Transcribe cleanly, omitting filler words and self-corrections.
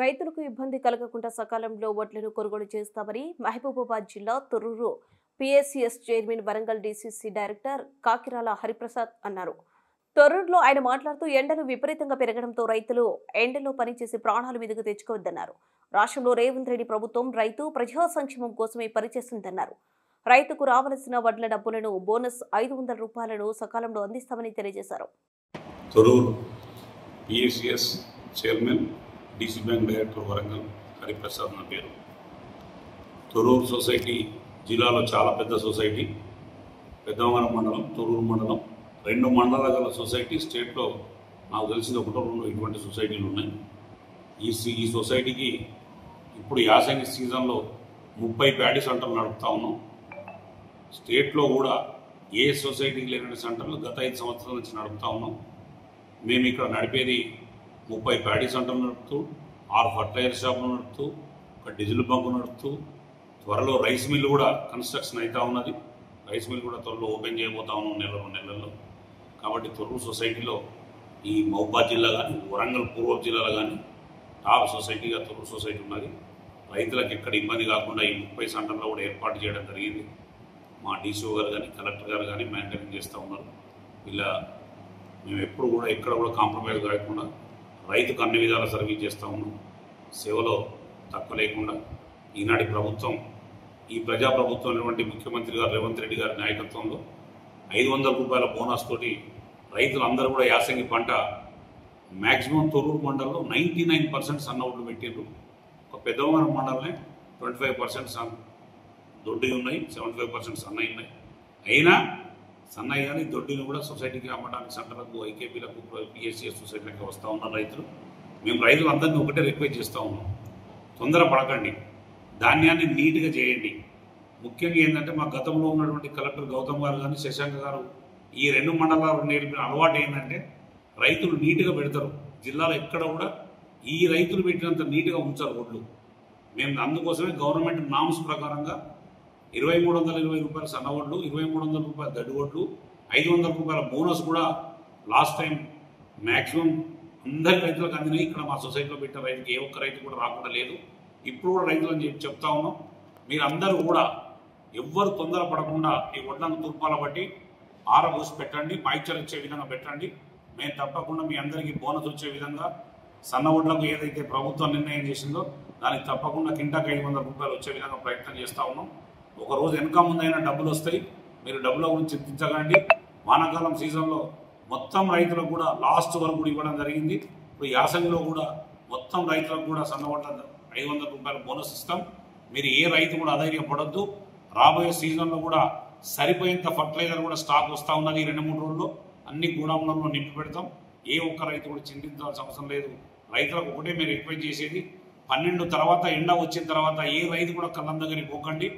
రైతులకు ఇబ్బంది కలగకుండా సకాలంలో వడ్లను కొనుగోలు చేస్తామని మహబూబాబాద్ జిల్లా Torrur PSCS chairman Warangal DCC director Kakirala Hariprasad అన్నారు. తొర్రూరులో ఆయన మాట్లాడుతూ ఎండలు విపరీతంగా పెరగడంతో రైతులు ఎండలో పనిచేసి ప్రాణాల మీదకు తెచ్చుకోవద్దన్నారు. రాష్ట్రంలో రేవంత్ రెడ్డి ప్రభుత్వం రైతు ప్రజా సంక్షేమం కోసమే పనిచేస్తుందన్నారు. రైతుకు రావాల్సిన వడ్ల డబ్బులను బోనస్ 500 రూపాయలను సకాలంలో అందిస్తామని తెలియజేశారు. Torrur PSCS chairman DC bank director Warangal Hariprasad నా పేరు. తొర్రూరు సొసైటీ జిల్లాలో చాలా పెద్ద సొసైటీ. పెద్దవంగరం మండలం, తొర్రూరు మండలం, 2 మండలాల గల సొసైటీ. స్టేట్లో నాకు తెలిసిన 1-2 ఇటువంటి సొసైటీలు ఉన్నాయి. ఈ సొసైటీకి ఇప్పుడు యాసంగి సీజన్లో 30 ప్యాడీ సెంటర్లు నడుపుతా ఉన్నాం. స్టేట్లో కూడా ఏ సొసైటీకి లేని సెంటర్లు గత 5 సంవత్సరాల నుంచి నడుపుతా ఉన్నాం. మేము ఇక్కడ నడిపేది 30 ప్యాడీ సెంటర్లు నడుపుతూ, 6 ఫర్టిలైజర్ షాపులు నడుపుతూ, 1 డీజిల్ బంకు నడుపుతూ, త్వరలో రైస్ మిల్ కూడా కన్స్ట్రక్షన్ అవుతూ ఉన్నది. రైస్ మిల్ కూడా త్వరలో ఓపెన్ చేయబోతా ఉన్నాం 1-2 నెలల్లో. కాబట్టి తొర్రూరు సొసైటీలో ఈ మహబూబాబాద్ జిల్లా కానీ, వరంగల్ పూర్వ జిల్లాలో కానీ టాప్ సొసైటీగా తొర్రూరు సొసైటీ ఉన్నది. రైతులకు ఎక్కడ ఇబ్బంది కాకుండా ఈ 30 సెంటర్లో కూడా ఏర్పాటు చేయడం జరిగింది. మా డీసీఓ గారు కానీ, కలెక్టర్ గారు కానీ మెయింటైన్ చేస్తూ ఉన్నారు. ఇలా మేము ఎప్పుడు కూడా ఎక్కడ కూడా కాంప్రమైజ్ కాకుండా రైతుకు అన్ని విధాల సర్వీస్ చేస్తూ ఉన్నాం. సేవలో తక్కువ లేకుండా ఈనాటి ప్రభుత్వం, ఈ ప్రజాప్రభుత్వం అనేటువంటి ముఖ్యమంత్రి గారు రేవంత్ రెడ్డి గారి నాయకత్వంలో 500 రూపాయల బోనస్ తోటి రైతులందరూ కూడా యాసంగి పంట మ్యాక్సిమం తొర్రూరు మండలంలో 99% సన్న ఒడ్లు పెట్టిండ్రు. ఒక పెద్దవంగరం మండలనే 25% దొడ్డి ఉన్నాయి, 75% సన్నవి ఉన్నాయి. అయినా సన్నయ్య కానీ దొడ్డిని కూడా సొసైటీకి అమ్మడానికి సెంటర్లకు, ఐకేపీలకు, పిఎస్సిఎస్ సొసైటీలకు వస్తూ ఉన్నారు రైతులు. మేము రైతులందరినీ ఒకటే రిక్వెస్ట్ చేస్తూ ఉన్నాం, తొందర పడకండి, ధాన్యాన్ని నీట్గా చేయండి. ముఖ్యంగా ఏంటంటే మా గతంలో ఉన్నటువంటి కలెక్టర్ గౌతమ్ గారు కానీ, శశాంక్ గారు ఈ 2 మండలాలు నేర్పిన అలవాటు ఏంటంటే రైతులు నీట్గా పెడతారు. జిల్లాలో ఎక్కడ కూడా ఈ రైతులు పెట్టినంత నీట్గా ఉంచారు ఒడ్లు. మేము అందుకోసమే గవర్నమెంట్ నామ్స్ ప్రకారంగా 2320 రూపాయల సన్న ఒడ్లు, 2300 రూపాయల దడ్డి ఒడ్లు, 500 రూపాయల బోనస్ కూడా లాస్ట్ టైం మ్యాక్సిమం అందరి రైతులకు అందినాయి. ఇక్కడ మా సొసైటీలో పెట్టిన రైతుకి ఏ ఒక్క రైతు కూడా రాకుండా లేదు. ఇప్పుడు కూడా రైతులని చెప్తా ఉన్నాం, మీరందరూ కూడా ఎవ్వరు తొందర పడకుండా ఈ వడ్లను తుర్పాల బట్టి ఆరబోసి పెట్టండి, మాయిశ్చర్ ఇచ్చే విధంగా పెట్టండి. మేము తప్పకుండా మీ అందరికీ బోనస్ వచ్చే విధంగా సన్న వడ్లకు ఏదైతే ప్రభుత్వం నిర్ణయం చేసిందో దానికి తప్పకుండా కింటాకి 500 రూపాయలు వచ్చే విధంగా ప్రయత్నం చేస్తూ ఉన్నాం. ఒకరోజు వెనక ముందైనా డబ్బులు వస్తాయి, మీరు డబ్బుల గురించి చింతించకండి. వానాకాలం సీజన్లో మొత్తం రైతులకు కూడా లాస్ట్ వరకు కూడా ఇవ్వడం జరిగింది. ఇప్పుడు యాసంగిలో కూడా మొత్తం రైతులకు కూడా సన్న వడ్ల 500 రూపాయల బోనస్ ఇస్తాం. మీరు ఏ రైతు కూడా అధైర్యపడద్దు. రాబోయే సీజన్లో కూడా సరిపోయేంత ఫర్టిలైజర్ కూడా స్టాక్ వస్తూ ఉన్నది. 2-3 రోజుల్లో అన్ని గోడాములలో నింపి పెడతాం. ఏ ఒక్క రైతు కూడా చింతించాల్సిన అవసరం లేదు. రైతులకు ఒకటే మీరు రిక్వెస్ట్ చేసేది, 12 తర్వాత ఎండ వచ్చిన తర్వాత ఏ రైతు కూడా కళ్ళం దగ్గరికి పోకండి.